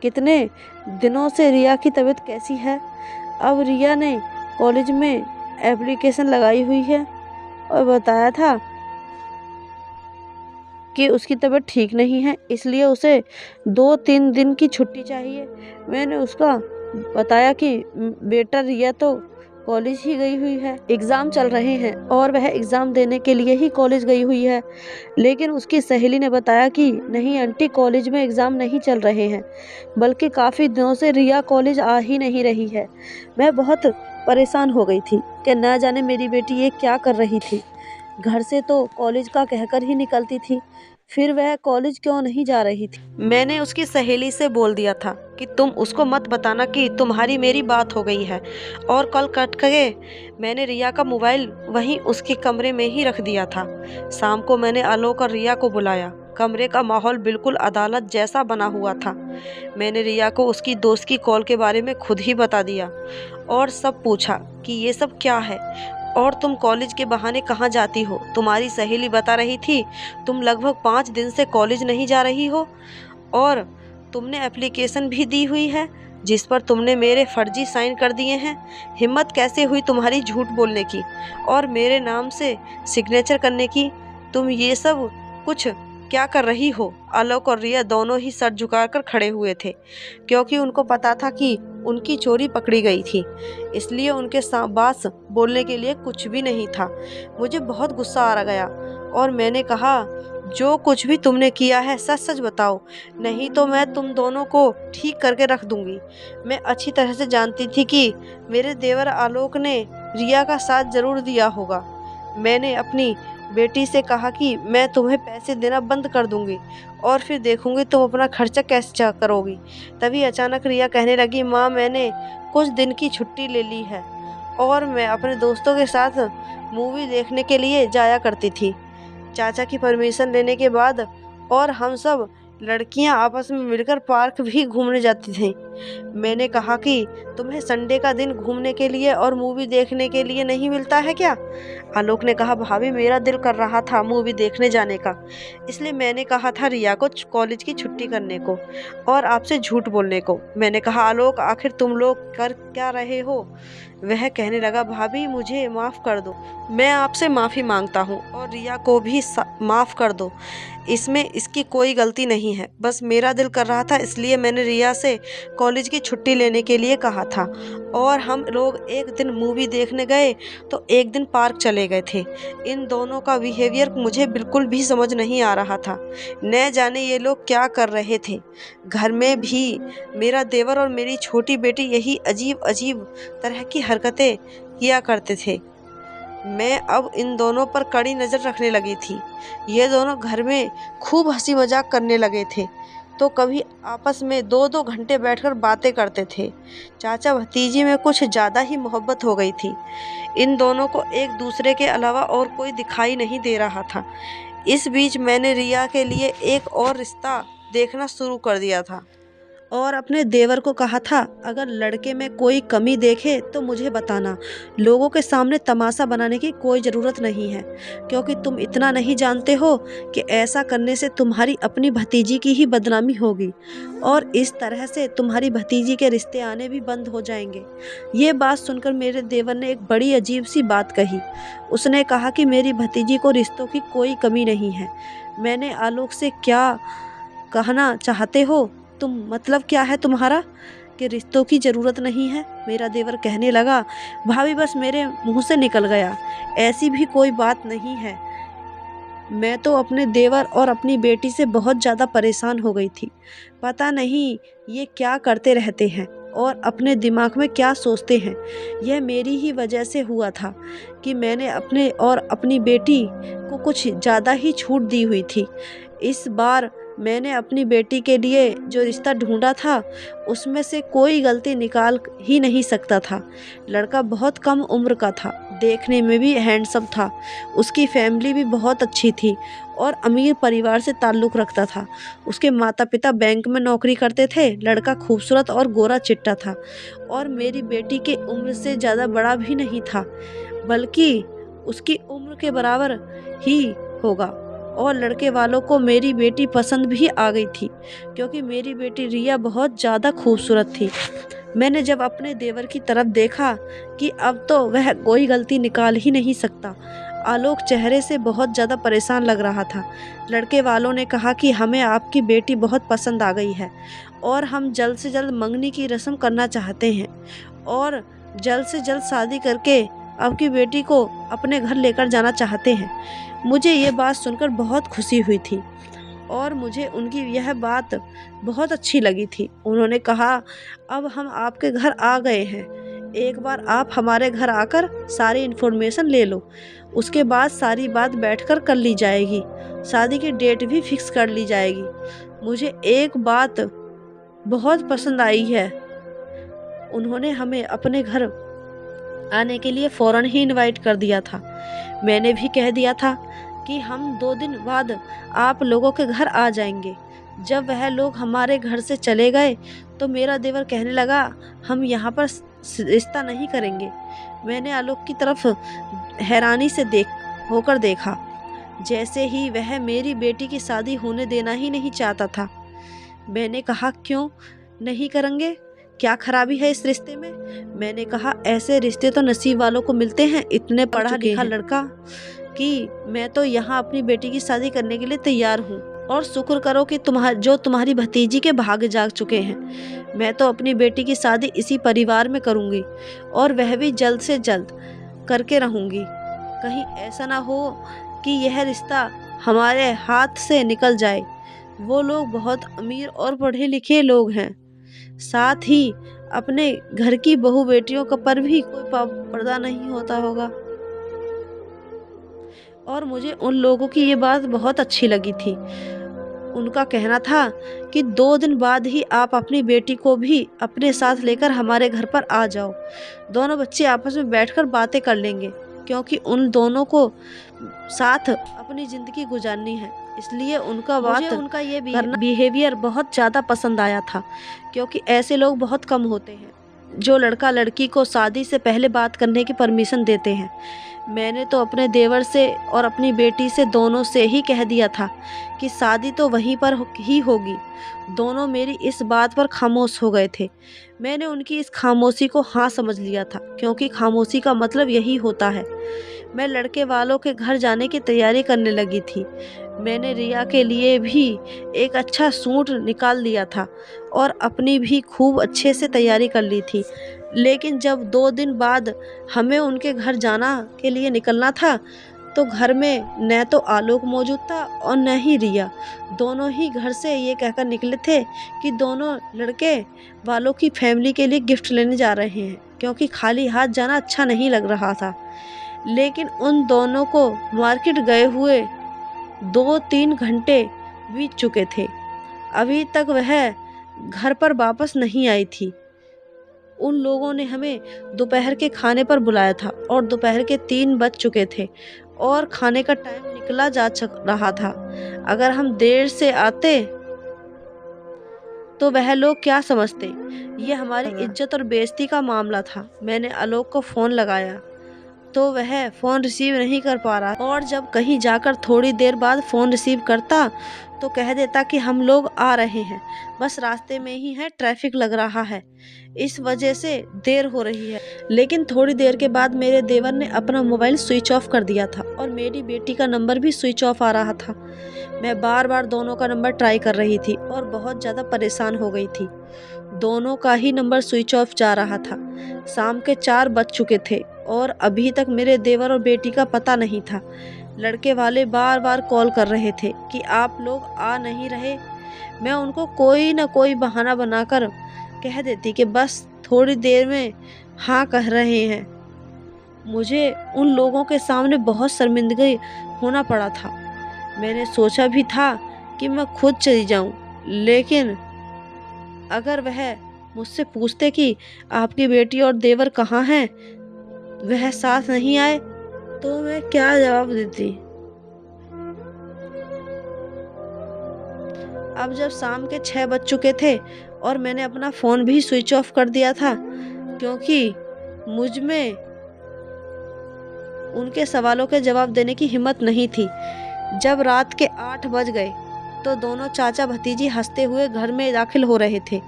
कितने दिनों से रिया की तबीयत कैसी है? अब रिया ने कॉलेज में एप्लीकेशन लगाई हुई है और बताया था कि उसकी तबीयत ठीक नहीं है, इसलिए उसे 2-3 दिन की छुट्टी चाहिए। मैंने उसका बताया कि बेटा रिया तो कॉलेज ही गई हुई है, एग्ज़ाम चल रहे हैं और वह एग्ज़ाम देने के लिए ही कॉलेज गई हुई है। लेकिन उसकी सहेली ने बताया कि नहीं आंटी, कॉलेज में एग्ज़ाम नहीं चल रहे हैं, बल्कि काफ़ी दिनों से रिया कॉलेज आ ही नहीं रही है। मैं बहुत परेशान हो गई थी कि न जाने मेरी बेटी ये क्या कर रही थी। घर से तो कॉलेज का कहकर ही निकलती थी, फिर वह कॉलेज क्यों नहीं जा रही थी? मैंने उसकी सहेली से बोल दिया था कि तुम उसको मत बताना कि तुम्हारी मेरी बात हो गई है, और कल कट के मैंने रिया का मोबाइल वहीं उसके कमरे में ही रख दिया था। शाम को मैंने आलोक और रिया को बुलाया। कमरे का माहौल बिल्कुल अदालत जैसा बना हुआ था। मैंने रिया को उसकी दोस्त की कॉल के बारे में खुद ही बता दिया और सब पूछा कि ये सब क्या है और तुम कॉलेज के बहाने कहाँ जाती हो। तुम्हारी सहेली बता रही थी तुम लगभग 5 दिन से कॉलेज नहीं जा रही हो, और तुमने एप्लीकेशन भी दी हुई है जिस पर तुमने मेरे फर्जी साइन कर दिए हैं। हिम्मत कैसे हुई तुम्हारी झूठ बोलने की और मेरे नाम से सिग्नेचर करने की? तुम ये सब कुछ क्या कर रही हो? आलोक और रिया दोनों ही सर झुकाकर खड़े हुए थे, क्योंकि उनको पता था कि उनकी चोरी पकड़ी गई थी, इसलिए उनके पास बोलने के लिए कुछ भी नहीं था। मुझे बहुत गुस्सा आ गया और मैंने कहा, जो कुछ भी तुमने किया है सच सच बताओ, नहीं तो मैं तुम दोनों को ठीक करके रख दूंगी। मैं अच्छी तरह से जानती थी कि मेरे देवर आलोक ने रिया का साथ जरूर दिया होगा। मैंने अपनी बेटी से कहा कि मैं तुम्हें पैसे देना बंद कर दूंगी और फिर देखूंगी तुम अपना खर्चा कैसे करोगी। तभी अचानक रिया कहने लगी, माँ, मैंने कुछ दिन की छुट्टी ले ली है और मैं अपने दोस्तों के साथ मूवी देखने के लिए जाया करती थी। चाचा की परमिशन लेने के बाद और हम सब लड़कियां आपस में मिलकर पार्क भी घूमने जाती थीं। मैंने कहा कि तुम्हें संडे का दिन घूमने के लिए और मूवी देखने के लिए नहीं मिलता है क्या? आलोक ने कहा, भाभी मेरा दिल कर रहा था मूवी देखने जाने का, इसलिए मैंने कहा था रिया को कॉलेज की छुट्टी करने को और आपसे झूठ बोलने को। मैंने कहा, आलोक आखिर तुम लोग कर क्या रहे हो? वह कहने लगा, भाभी मुझे माफ़ कर दो, मैं आपसे माफ़ी मांगता हूँ और रिया को भी माफ़ कर दो, इसमें इसकी कोई गलती नहीं है, बस मेरा दिल कर रहा था इसलिए मैंने रिया से कॉलेज की छुट्टी लेने के लिए कहा था और हम लोग एक दिन मूवी देखने गए तो एक दिन पार्क चले गए थे। इन दोनों का बिहेवियर मुझे बिल्कुल भी समझ नहीं आ रहा था, न जाने ये लोग क्या कर रहे थे। घर में भी मेरा देवर और मेरी छोटी बेटी यही अजीब अजीब तरह की हरकतें किया करते थे। मैं अब इन दोनों पर कड़ी नज़र रखने लगी थी। ये दोनों घर में खूब हंसी मजाक करने लगे थे, तो कभी आपस में 2-2 घंटे बैठकर बातें करते थे। चाचा भतीजी में कुछ ज़्यादा ही मोहब्बत हो गई थी। इन दोनों को एक दूसरे के अलावा और कोई दिखाई नहीं दे रहा था। इस बीच मैंने रिया के लिए एक और रिश्ता देखना शुरू कर दिया था और अपने देवर को कहा था, अगर लड़के में कोई कमी देखे तो मुझे बताना, लोगों के सामने तमाशा बनाने की कोई ज़रूरत नहीं है, क्योंकि तुम इतना नहीं जानते हो कि ऐसा करने से तुम्हारी अपनी भतीजी की ही बदनामी होगी और इस तरह से तुम्हारी भतीजी के रिश्ते आने भी बंद हो जाएंगे। ये बात सुनकर मेरे देवर ने एक बड़ी अजीब सी बात कही। उसने कहा कि मेरी भतीजी को रिश्तों की कोई कमी नहीं है। मैंने आलोक से, क्या कहना चाहते हो तुम, मतलब क्या है तुम्हारा कि रिश्तों की ज़रूरत नहीं है? मेरा देवर कहने लगा, भाभी बस मेरे मुंह से निकल गया, ऐसी भी कोई बात नहीं है। मैं तो अपने देवर और अपनी बेटी से बहुत ज़्यादा परेशान हो गई थी। पता नहीं ये क्या करते रहते हैं और अपने दिमाग में क्या सोचते हैं। यह मेरी ही वजह से हुआ था कि मैंने अपने और अपनी बेटी को कुछ ज़्यादा ही छूट दी हुई थी। इस बार मैंने अपनी बेटी के लिए जो रिश्ता ढूंढा था उसमें से कोई गलती निकाल ही नहीं सकता था। लड़का बहुत कम उम्र का था, देखने में भी हैंडसम था, उसकी फैमिली भी बहुत अच्छी थी और अमीर परिवार से ताल्लुक़ रखता था। उसके माता पिता बैंक में नौकरी करते थे। लड़का खूबसूरत और गोरा चिट्टा था और मेरी बेटी के उम्र से ज़्यादा बड़ा भी नहीं था, बल्कि उसकी उम्र के बराबर ही होगा। और लड़के वालों को मेरी बेटी पसंद भी आ गई थी, क्योंकि मेरी बेटी रिया बहुत ज़्यादा खूबसूरत थी। मैंने जब अपने देवर की तरफ देखा कि अब तो वह कोई गलती निकाल ही नहीं सकता। आलोक चेहरे से बहुत ज़्यादा परेशान लग रहा था। लड़के वालों ने कहा कि हमें आपकी बेटी बहुत पसंद आ गई है और हम जल्द से जल्द मंगनी की रस्म करना चाहते हैं और जल्द से जल्द शादी करके आपकी बेटी को अपने घर लेकर जाना चाहते हैं। मुझे ये बात सुनकर बहुत खुशी हुई थी और मुझे उनकी यह बात बहुत अच्छी लगी थी। उन्होंने कहा, अब हम आपके घर आ गए हैं, एक बार आप हमारे घर आकर सारी इन्फॉर्मेशन ले लो, उसके बाद सारी बात बैठकर कर ली जाएगी, शादी की डेट भी फिक्स कर ली जाएगी। मुझे एक बात बहुत पसंद आई है, उन्होंने हमें अपने घर आने के लिए फ़ौरन ही इनवाइट कर दिया था। मैंने भी कह दिया था कि हम 2 दिन बाद आप लोगों के घर आ जाएंगे। जब वह लोग हमारे घर से चले गए तो मेरा देवर कहने लगा, हम यहाँ पर रिश्ता नहीं करेंगे। मैंने आलोक की तरफ हैरानी से होकर देखा, जैसे ही वह मेरी बेटी की शादी होने देना ही नहीं चाहता था। मैंने कहा, क्यों नहीं करेंगे, क्या खराबी है इस रिश्ते में? मैंने कहा, ऐसे रिश्ते तो नसीब वालों को मिलते हैं, इतने पढ़ा लिखा लड़का कि मैं तो यहाँ अपनी बेटी की शादी करने के लिए तैयार हूँ और शुक्र करो कि तुम्हारी भतीजी के भाग जाग चुके हैं। मैं तो अपनी बेटी की शादी इसी परिवार में करूँगी और वह भी जल्द से जल्द करके रहूँगी। कहीं ऐसा ना हो कि यह रिश्ता हमारे हाथ से निकल जाए। वो लोग बहुत अमीर और पढ़े लिखे लोग हैं, साथ ही अपने घर की बहू बेटियों का पर भी कोई पर्दा नहीं होता होगा। और मुझे उन लोगों की ये बात बहुत अच्छी लगी थी। उनका कहना था कि 2 दिन बाद ही आप अपनी बेटी को भी अपने साथ लेकर हमारे घर पर आ जाओ। दोनों बच्चे आपस में बैठकर बातें कर लेंगे, क्योंकि उन दोनों को साथ अपनी ज़िंदगी गुजारनी है। इसलिए उनका ये बिहेवियर बहुत ज़्यादा पसंद आया था, क्योंकि ऐसे लोग बहुत कम होते हैं जो लड़का लड़की को शादी से पहले बात करने की परमिशन देते हैं। मैंने तो अपने देवर से और अपनी बेटी से दोनों से ही कह दिया था कि शादी तो वहीं पर ही होगी। दोनों मेरी इस बात पर खामोश हो गए थे। मैंने उनकी इस खामोशी को हाँ समझ लिया था, क्योंकि खामोशी का मतलब यही होता है। मैं लड़के वालों के घर जाने की तैयारी करने लगी थी। मैंने रिया के लिए भी एक अच्छा सूट निकाल लिया था और अपनी भी खूब अच्छे से तैयारी कर ली थी। लेकिन जब 2 दिन बाद हमें उनके घर जाना के लिए निकलना था, तो घर में न तो आलोक मौजूद था और न ही रिया। दोनों ही घर से ये कहकर निकले थे कि दोनों लड़के वालों की फैमिली के लिए गिफ्ट लेने जा रहे हैं, क्योंकि खाली हाथ जाना अच्छा नहीं लग रहा था। लेकिन उन दोनों को मार्केट गए हुए 2-3 घंटे बीत चुके थे। अभी तक वह घर पर वापस नहीं आई थी। उन लोगों ने हमें दोपहर के खाने पर बुलाया था और दोपहर के 3 बज चुके थे और खाने का टाइम निकला जा रहा था। अगर हम देर से आते तो वह लोग क्या समझते? ये हमारी इज्जत और बेइज्जती का मामला था। मैंने आलोक को फ़ोन लगाया तो वह फ़ोन रिसीव नहीं कर पा रहा, और जब कहीं जाकर थोड़ी देर बाद फ़ोन रिसीव करता तो कह देता कि हम लोग आ रहे हैं, बस रास्ते में ही है, ट्रैफिक लग रहा है, इस वजह से देर हो रही है। लेकिन थोड़ी देर के बाद मेरे देवर ने अपना मोबाइल स्विच ऑफ कर दिया था और मेरी बेटी का नंबर भी स्विच ऑफ आ रहा था। मैं बार बार दोनों का नंबर ट्राई कर रही थी और बहुत ज़्यादा परेशान हो गई थी। दोनों का ही नंबर स्विच ऑफ जा रहा था। शाम के 4 बज चुके थे और अभी तक मेरे देवर और बेटी का पता नहीं था। लड़के वाले बार बार कॉल कर रहे थे कि आप लोग आ नहीं रहे। मैं उनको कोई ना कोई बहाना बनाकर कह देती कि बस थोड़ी देर में हाँ कह रहे हैं। मुझे उन लोगों के सामने बहुत शर्मिंदगी होना पड़ा था। मैंने सोचा भी था कि मैं खुद चली जाऊं, लेकिन अगर वह मुझसे पूछते कि आपकी बेटी और देवर कहाँ हैं, वह साथ नहीं आए, तो मैं क्या जवाब देती? अब जब शाम के 6 बज चुके थे और मैंने अपना फ़ोन भी स्विच ऑफ कर दिया था, क्योंकि मुझ में उनके सवालों के जवाब देने की हिम्मत नहीं थी। जब रात के 8 बज गए तो दोनों चाचा भतीजी हंसते हुए घर में दाखिल हो रहे थे।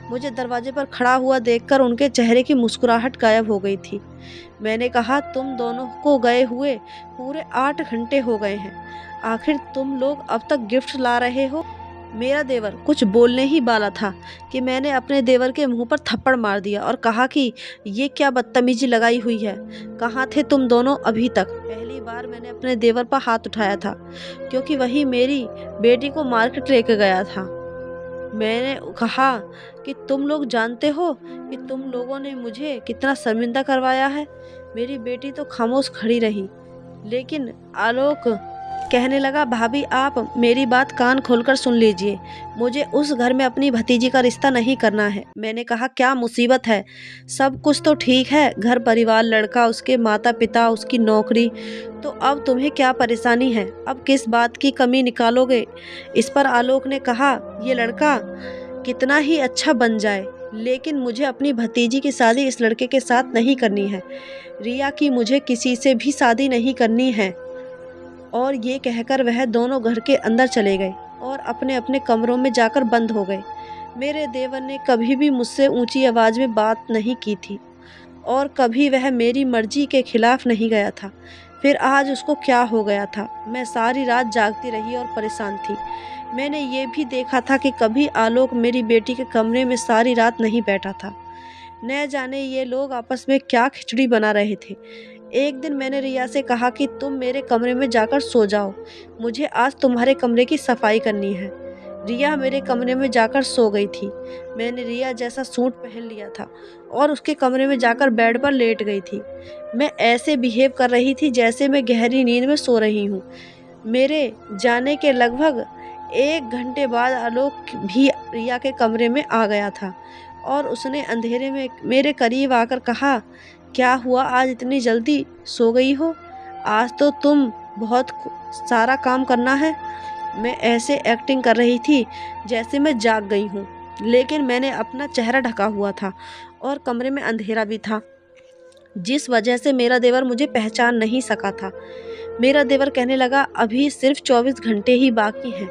मुझे दरवाजे पर खड़ा हुआ देखकर उनके चेहरे की मुस्कुराहट गायब हो गई थी। मैंने कहा, तुम दोनों को गए हुए पूरे 8 घंटे हो गए हैं, आखिर तुम लोग अब तक गिफ्ट ला रहे हो? मेरा देवर कुछ बोलने ही वाला था कि मैंने अपने देवर के मुंह पर थप्पड़ मार दिया और कहा कि ये क्या बदतमीजी लगाई हुई है, कहाँ थे तुम दोनों अभी तक? पहली बार मैंने अपने देवर पर हाथ उठाया था, क्योंकि वही मेरी बेटी को मार्केट लेकर गया था। मैंने कहा कि तुम लोग जानते हो कि तुम लोगों ने मुझे कितना शर्मिंदा करवाया है। मेरी बेटी तो खामोश खड़ी रही, लेकिन आलोक कहने लगा, भाभी आप मेरी बात कान खोलकर सुन लीजिए, मुझे उस घर में अपनी भतीजी का रिश्ता नहीं करना है। मैंने कहा, क्या मुसीबत है? सब कुछ तो ठीक है, घर परिवार, लड़का, उसके माता पिता, उसकी नौकरी, तो अब तुम्हें क्या परेशानी है? अब किस बात की कमी निकालोगे? इस पर आलोक ने कहा, ये लड़का कितना ही अच्छा बन जाए, लेकिन मुझे अपनी भतीजी की शादी इस लड़के के साथ नहीं करनी है। रिया की मुझे किसी से भी शादी नहीं करनी है। और ये कहकर वह दोनों घर के अंदर चले गए और अपने अपने कमरों में जाकर बंद हो गए। मेरे देवर ने कभी भी मुझसे ऊंची आवाज़ में बात नहीं की थी और कभी वह मेरी मर्जी के खिलाफ नहीं गया था। फिर आज उसको क्या हो गया था? मैं सारी रात जागती रही और परेशान थी। मैंने ये भी देखा था कि कभी आलोक मेरी बेटी के कमरे में सारी रात नहीं बैठा था। न जाने ये लोग आपस में क्या खिचड़ी बना रहे थे। एक दिन मैंने रिया से कहा कि तुम मेरे कमरे में जाकर सो जाओ, मुझे आज तुम्हारे कमरे की सफाई करनी है। रिया मेरे कमरे में जाकर सो गई थी। मैंने रिया जैसा सूट पहन लिया था और उसके कमरे में जाकर बेड पर लेट गई थी। मैं ऐसे बिहेव कर रही थी जैसे मैं गहरी नींद में सो रही हूँ। मेरे जाने के लगभग 1 घंटे बाद आलोक भी रिया के कमरे में आ गया था और उसने अंधेरे में मेरे करीब आकर कहा, क्या हुआ, आज इतनी जल्दी सो गई हो? आज तो तुम बहुत सारा काम करना है। मैं ऐसे एक्टिंग कर रही थी जैसे मैं जाग गई हूँ, लेकिन मैंने अपना चेहरा ढका हुआ था और कमरे में अंधेरा भी था, जिस वजह से मेरा देवर मुझे पहचान नहीं सका था। मेरा देवर कहने लगा, अभी सिर्फ 24 घंटे ही बाकी हैं,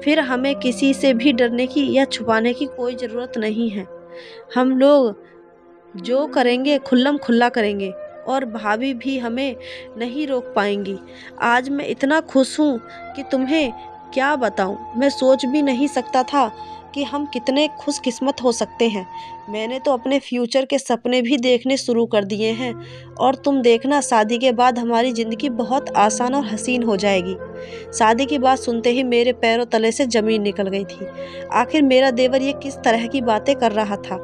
फिर हमें किसी से भी डरने की या छुपाने की कोई ज़रूरत नहीं है। हम लोग जो करेंगे खुल्लम खुल्ला करेंगे और भाभी भी हमें नहीं रोक पाएंगी। आज मैं इतना खुश हूँ कि तुम्हें क्या बताऊँ। मैं सोच भी नहीं सकता था कि हम कितने खुशकिस्मत हो सकते हैं। मैंने तो अपने फ्यूचर के सपने भी देखने शुरू कर दिए हैं और तुम देखना, शादी के बाद हमारी ज़िंदगी बहुत आसान और हसीन हो जाएगी। शादी की बात सुनते ही मेरे पैरों तले से ज़मीन निकल गई थी। आखिर मेरा देवर ये किस तरह की बातें कर रहा था,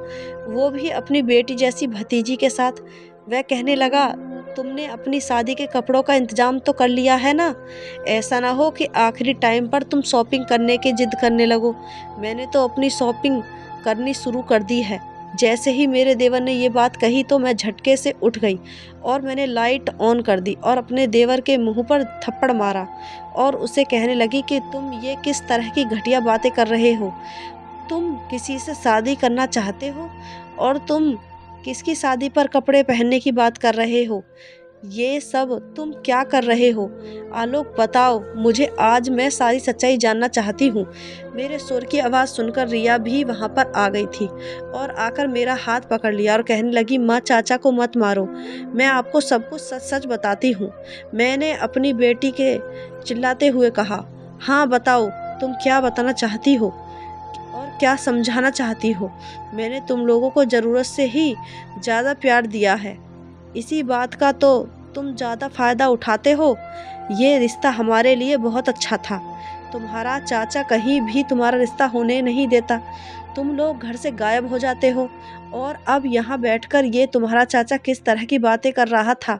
वो भी अपनी बेटी जैसी भतीजी के साथ। वह कहने लगा, तुमने अपनी शादी के कपड़ों का इंतजाम तो कर लिया है ना? ऐसा ना हो कि आखिरी टाइम पर तुम शॉपिंग करने की जिद करने लगो। मैंने तो अपनी शॉपिंग करनी शुरू कर दी है। जैसे ही मेरे देवर ने ये बात कही तो मैं झटके से उठ गई और मैंने लाइट ऑन कर दी और अपने देवर के मुंह पर थप्पड़ मारा और उसे कहने लगी कि तुम ये किस तरह की घटिया बातें कर रहे हो? तुम किसी से शादी करना चाहते हो और तुम किसकी शादी पर कपड़े पहनने की बात कर रहे हो? ये सब तुम क्या कर रहे हो? आलोक, बताओ मुझे, आज मैं सारी सच्चाई जानना चाहती हूँ। मेरे सुर की आवाज़ सुनकर रिया भी वहाँ पर आ गई थी और आकर मेरा हाथ पकड़ लिया और कहने लगी, माँ, चाचा को मत मारो, मैं आपको सब कुछ सच सच बताती हूँ। मैंने अपनी बेटी के चिल्लाते हुए कहा, हाँ बताओ, तुम क्या बताना चाहती हो और क्या समझाना चाहती हो? मैंने तुम लोगों को ज़रूरत से ही ज़्यादा प्यार दिया है, इसी बात का तो तुम ज़्यादा फ़ायदा उठाते हो। ये रिश्ता हमारे लिए बहुत अच्छा था। तुम्हारा चाचा कहीं भी तुम्हारा रिश्ता होने नहीं देता। तुम लोग घर से गायब हो जाते हो और अब यहाँ बैठकर ये तुम्हारा चाचा किस तरह की बातें कर रहा था।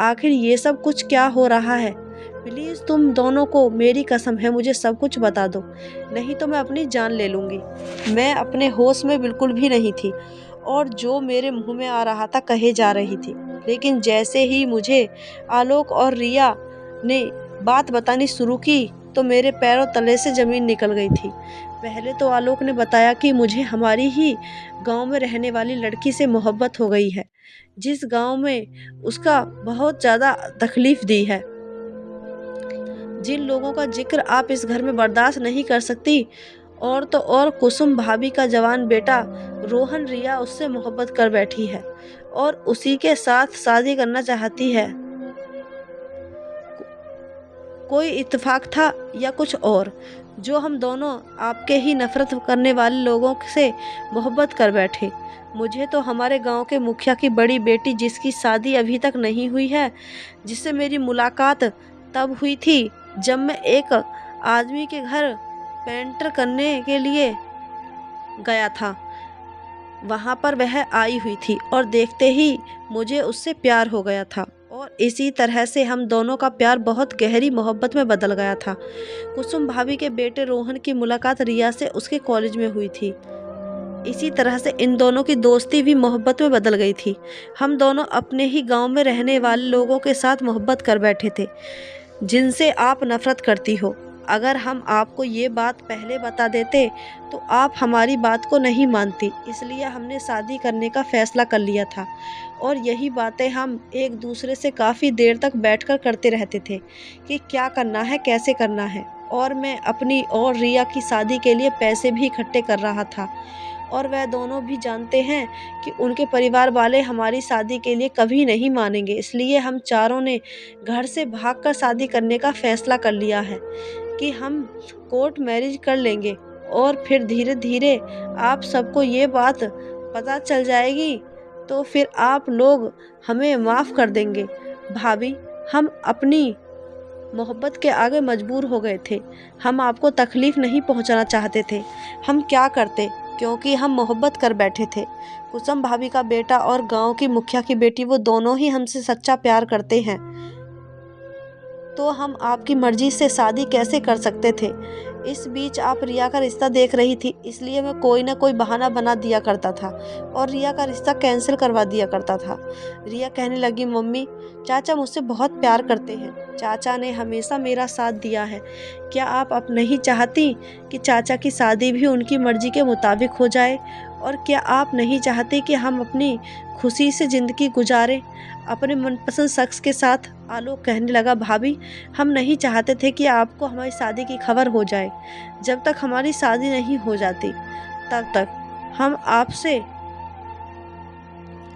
आखिर ये सब कुछ क्या हो रहा है? प्लीज़ तुम दोनों को, मेरी कसम है, मुझे सब कुछ बता दो, नहीं तो मैं अपनी जान ले लूँगी। मैं अपने होश में बिल्कुल भी नहीं थी और जो मेरे मुंह में आ रहा था कहे जा रही थी। लेकिन जैसे ही मुझे आलोक और रिया ने बात बतानी शुरू की तो मेरे पैरों तले से ज़मीन निकल गई थी। पहले तो आलोक ने बताया कि मुझे हमारी ही गांव में रहने वाली लड़की से मोहब्बत हो गई है, जिस गांव में उसका बहुत ज़्यादा तकलीफ़ दी है, जिन लोगों का जिक्र आप इस घर में बर्दाश्त नहीं कर सकती। और तो और कुसुम भाभी का जवान बेटा रोहन, रिया उससे मोहब्बत कर बैठी है और उसी के साथ शादी करना चाहती है। कोई इत्तेफाक था या कुछ और, जो हम दोनों आपके ही नफरत करने वाले लोगों से मोहब्बत कर बैठे। मुझे तो हमारे गांव के मुखिया की बड़ी बेटी, जिसकी शादी अभी तक नहीं हुई है, जिससे मेरी मुलाकात तब हुई थी जब मैं एक आदमी के घर पेंटर करने के लिए गया था। वहाँ पर वह आई हुई थी और देखते ही मुझे उससे प्यार हो गया था और इसी तरह से हम दोनों का प्यार बहुत गहरी मोहब्बत में बदल गया था। कुसुम भाभी के बेटे रोहन की मुलाकात रिया से उसके कॉलेज में हुई थी। इसी तरह से इन दोनों की दोस्ती भी मोहब्बत में बदल गई थी। हम दोनों अपने ही गांव में रहने वाले लोगों के साथ मोहब्बत कर बैठे थे, जिनसे आप नफरत करती हो। अगर हम आपको ये बात पहले बता देते तो आप हमारी बात को नहीं मानती, इसलिए हमने शादी करने का फैसला कर लिया था और यही बातें हम एक दूसरे से काफ़ी देर तक बैठकर करते रहते थे कि क्या करना है, कैसे करना है। और मैं अपनी और रिया की शादी के लिए पैसे भी इकट्ठे कर रहा था और वह दोनों भी जानते हैं कि उनके परिवार वाले हमारी शादी के लिए कभी नहीं मानेंगे, इसलिए हम चारों ने घर से भागकर शादी करने का फैसला कर लिया है कि हम कोर्ट मैरिज कर लेंगे और फिर धीरे धीरे आप सबको ये बात पता चल जाएगी तो फिर आप लोग हमें माफ़ कर देंगे। भाभी, हम अपनी मोहब्बत के आगे मजबूर हो गए थे। हम आपको तकलीफ़ नहीं पहुंचाना चाहते थे। हम क्या करते, क्योंकि हम मोहब्बत कर बैठे थे। कुसुम भाभी का बेटा और गांव की मुखिया की बेटी, वो दोनों ही हमसे सच्चा प्यार करते हैं, तो हम आपकी मर्ज़ी से शादी कैसे कर सकते थे। इस बीच आप रिया का रिश्ता देख रही थी, इसलिए मैं कोई ना कोई बहाना बना दिया करता था और रिया का रिश्ता कैंसिल करवा दिया करता था। रिया कहने लगी, मम्मी, चाचा मुझसे बहुत प्यार करते हैं। चाचा ने हमेशा मेरा साथ दिया है। क्या आप अब नहीं चाहती कि चाचा की शादी भी उनकी मर्जी के मुताबिक हो जाए? और क्या आप नहीं चाहते कि हम अपनी खुशी से ज़िंदगी गुजारें अपने मनपसंद शख्स के साथ? आलोक कहने लगा, भाभी, हम नहीं चाहते थे कि आपको हमारी शादी की खबर हो जाए। जब तक हमारी शादी नहीं हो जाती तब तक हम आपसे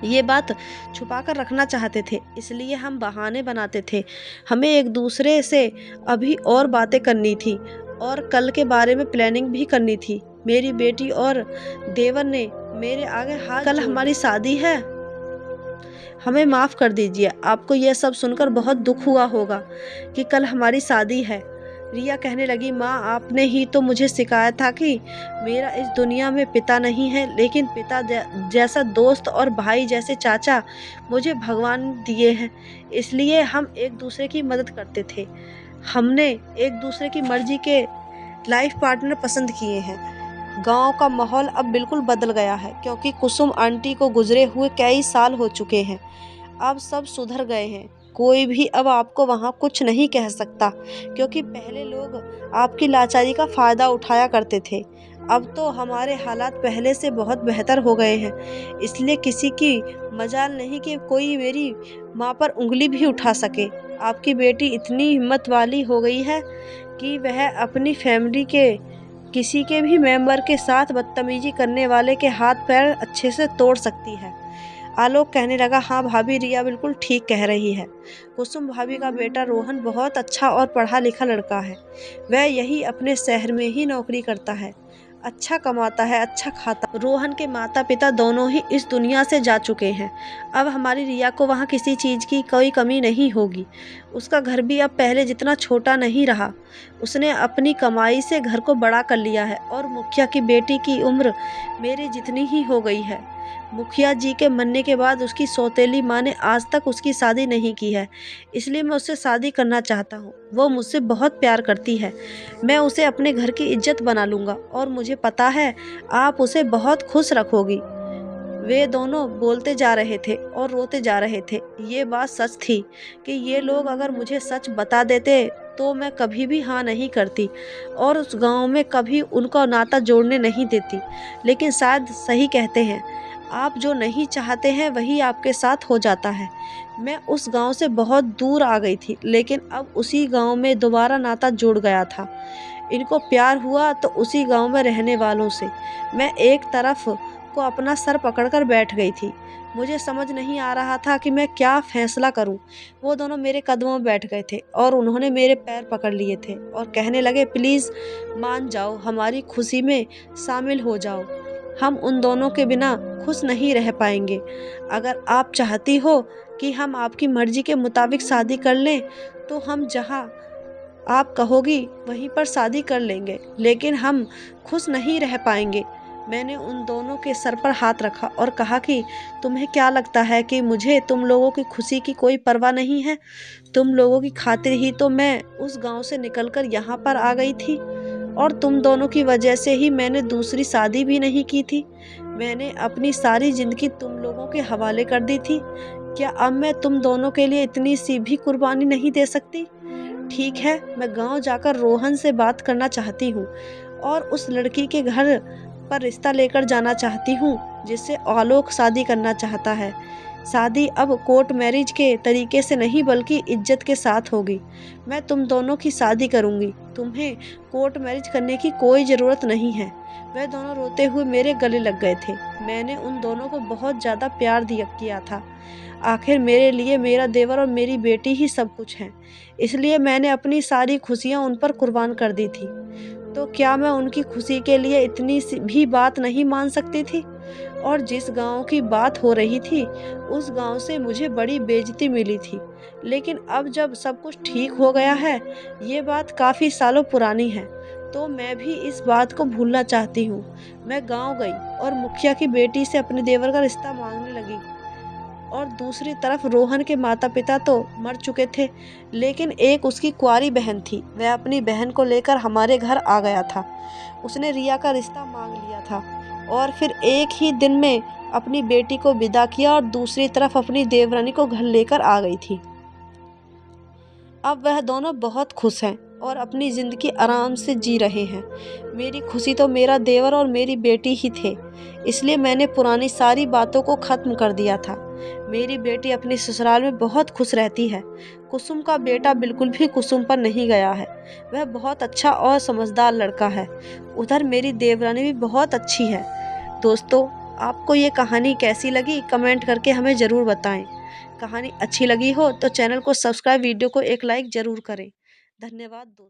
ये बात छुपा कर रखना चाहते थे, इसलिए हम बहाने बनाते थे। हमें एक दूसरे से अभी और बातें करनी थी और कल के बारे में प्लानिंग भी करनी थी। मेरी बेटी और देवर ने मेरे आगे हाथ कल हमारी शादी है। हमें माफ़ कर दीजिए। आपको यह सब सुनकर बहुत दुख हुआ होगा कि कल हमारी शादी है। रिया कहने लगी, माँ, आपने ही तो मुझे सिखाया था कि मेरा इस दुनिया में पिता नहीं है, लेकिन पिता जैसा दोस्त और भाई जैसे चाचा मुझे भगवान दिए हैं। इसलिए हम एक दूसरे की मदद करते थे। हमने एक दूसरे की मर्जी के लाइफ पार्टनर पसंद किए हैं। गांव का माहौल अब बिल्कुल बदल गया है, क्योंकि कुसुम आंटी को गुजरे हुए कई साल हो चुके हैं। अब सब सुधर गए हैं। कोई भी अब आपको वहाँ कुछ नहीं कह सकता, क्योंकि पहले लोग आपकी लाचारी का फ़ायदा उठाया करते थे। अब तो हमारे हालात पहले से बहुत बेहतर हो गए हैं, इसलिए किसी की मजाल नहीं कि कोई मेरी माँ पर उंगली भी उठा सके। आपकी बेटी इतनी हिम्मत वाली हो गई है कि वह अपनी फैमिली के किसी के भी मेंबर के साथ बदतमीजी करने वाले के हाथ पैर अच्छे से तोड़ सकती है। आलोक कहने लगा, हाँ भाभी, रिया बिल्कुल ठीक कह रही है। कुसुम भाभी का बेटा रोहन बहुत अच्छा और पढ़ा लिखा लड़का है। वह यही अपने शहर में ही नौकरी करता है, अच्छा कमाता है, अच्छा खाता। रोहन के माता पिता दोनों ही इस दुनिया से जा चुके हैं। अब हमारी रिया को वहाँ किसी चीज़ की कोई कमी नहीं होगी। उसका घर भी अब पहले जितना छोटा नहीं रहा। उसने अपनी कमाई से घर को बड़ा कर लिया है और मुखिया की बेटी की उम्र मेरी जितनी ही हो गई है। मुखिया जी के मरने के बाद उसकी सौतेली माँ ने आज तक उसकी शादी नहीं की है, इसलिए मैं उससे शादी करना चाहता हूँ। वो मुझसे बहुत प्यार करती है। मैं उसे अपने घर की इज्जत बना लूँगा और मुझे पता है आप उसे बहुत खुश रखोगी। वे दोनों बोलते जा रहे थे और रोते जा रहे थे। ये बात सच थी कि ये लोग अगर मुझे सच बता देते तो मैं कभी भी हाँ नहीं करती और उस गांव में कभी उनका नाता जोड़ने नहीं देती। लेकिन शायद सही कहते हैं, आप जो नहीं चाहते हैं वही आपके साथ हो जाता है। मैं उस गांव से बहुत दूर आ गई थी, लेकिन अब उसी गांव में दोबारा नाता जुड़ गया था। इनको प्यार हुआ तो उसी गांव में रहने वालों से। मैं एक तरफ को अपना सर पकड़कर बैठ गई थी। मुझे समझ नहीं आ रहा था कि मैं क्या फैसला करूं। वो दोनों मेरे कदमों में बैठ गए थे और उन्होंने मेरे पैर पकड़ लिए थे और कहने लगे, प्लीज़ मान जाओ, हमारी खुशी में शामिल हो जाओ। हम उन दोनों के बिना खुश नहीं रह पाएंगे। अगर आप चाहती हो कि हम आपकी मर्जी के मुताबिक शादी कर लें तो हम जहाँ आप कहोगी वहीं पर शादी कर लेंगे, लेकिन हम खुश नहीं रह पाएंगे। मैंने उन दोनों के सर पर हाथ रखा और कहा कि तुम्हें क्या लगता है कि मुझे तुम लोगों की खुशी की कोई परवाह नहीं है? तुम लोगों की खातिर ही तो मैं उस गांव से निकलकर यहाँ पर आ गई थी और तुम दोनों की वजह से ही मैंने दूसरी शादी भी नहीं की थी। मैंने अपनी सारी ज़िंदगी तुम लोगों के हवाले कर दी थी। क्या अब मैं तुम दोनों के लिए इतनी सी भी कुर्बानी नहीं दे सकती? ठीक है, मैं गांव जाकर रोहन से बात करना चाहती हूँ और उस लड़की के घर पर रिश्ता लेकर जाना चाहती हूँ जिससे आलोक शादी करना चाहता है। शादी अब कोर्ट मैरिज के तरीके से नहीं बल्कि इज्जत के साथ होगी। मैं तुम दोनों की शादी करूँगी, तुम्हें कोर्ट मैरिज करने की कोई ज़रूरत नहीं है। वह दोनों रोते हुए मेरे गले लग गए थे। मैंने उन दोनों को बहुत ज़्यादा प्यार किया था। आखिर मेरे लिए मेरा देवर और मेरी बेटी ही सब कुछ हैं, इसलिए मैंने अपनी सारी खुशियाँ उन पर कुर्बान कर दी थी। तो क्या मैं उनकी खुशी के लिए इतनी सी भी बात नहीं मान सकती थी? और जिस गांव की बात हो रही थी उस गांव से मुझे बड़ी बेइज्जती मिली थी। लेकिन अब जब सब कुछ ठीक हो गया है, ये बात काफ़ी सालों पुरानी है, तो मैं भी इस बात को भूलना चाहती हूँ। मैं गांव गई और मुखिया की बेटी से अपने देवर का रिश्ता मांगने लगी। और दूसरी तरफ रोहन के माता पिता तो मर चुके थे, लेकिन एक उसकी कुंवारी बहन थी। वह अपनी बहन को लेकर हमारे घर आ गया था। उसने रिया का रिश्ता मांग लिया था और फिर एक ही दिन में अपनी बेटी को विदा किया और दूसरी तरफ अपनी देवरानी को घर लेकर आ गई थी। अब वह दोनों बहुत खुश हैं और अपनी ज़िंदगी आराम से जी रहे हैं। मेरी खुशी तो मेरा देवर और मेरी बेटी ही थे, इसलिए मैंने पुरानी सारी बातों को ख़त्म कर दिया था। मेरी बेटी अपनी ससुराल में बहुत खुश रहती है। कुसुम का बेटा बिल्कुल भी कुसुम पर नहीं गया है। वह बहुत अच्छा और समझदार लड़का है। उधर मेरी देवरानी भी बहुत अच्छी है। दोस्तों, आपको ये कहानी कैसी लगी कमेंट करके हमें ज़रूर बताएं। कहानी अच्छी लगी हो तो चैनल को सब्सक्राइब, वीडियो को एक लाइक ज़रूर करें। धन्यवाद दोस्तों।